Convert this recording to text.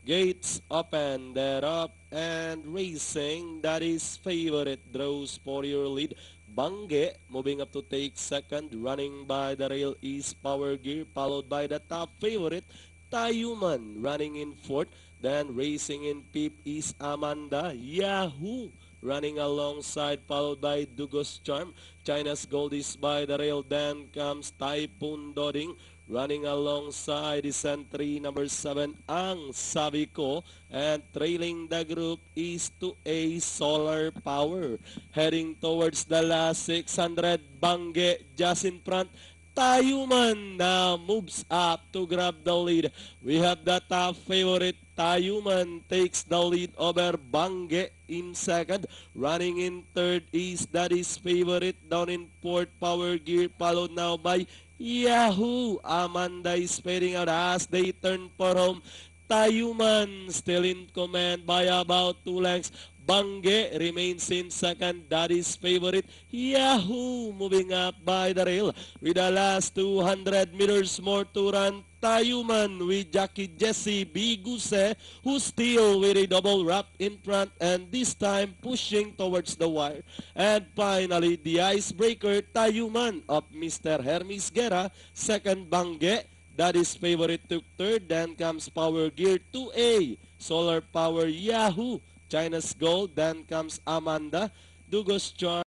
Gates open, they're up and racing. That is favorite draws for your lead. Bangge moving up to take second. Running by the rail is Power Gear, followed by the top favorite Tayuman running in fourth. Then racing in fifth is Amanda Yahoo running alongside, followed by Dugos Charm. China's Gold is by the rail. Then comes Typhoon Doding running alongside is entry number 7 Ang Sabico, and trailing the group is 2A Solar Power. Heading towards the last 600, Bangge just in front. Tayuman now moves up to grab the lead. We have the top favorite. Tayuman takes the lead over Bangge in second. Running in third is that is favorite. Down in fourth, Power Gear, followed now by Yahoo! Amanda is fading out as they turn for home. Tayuman still in command by about 2 lengths. Bangge remains in second. That is favorite. Yahoo! Moving up by the rail with the last 200 meters more to run. Tayuman with Jackie Jesse Biguse, who's still with a double wrap in front and this time pushing towards the wire. And finally, the icebreaker, Tayuman of Mr. Hermes Guerra. Second, Bangge. That is favorite took third. Then comes Power Gear 2A. Solar Power Yahoo! China's Gold. Then comes Amanda. Dugos Charm.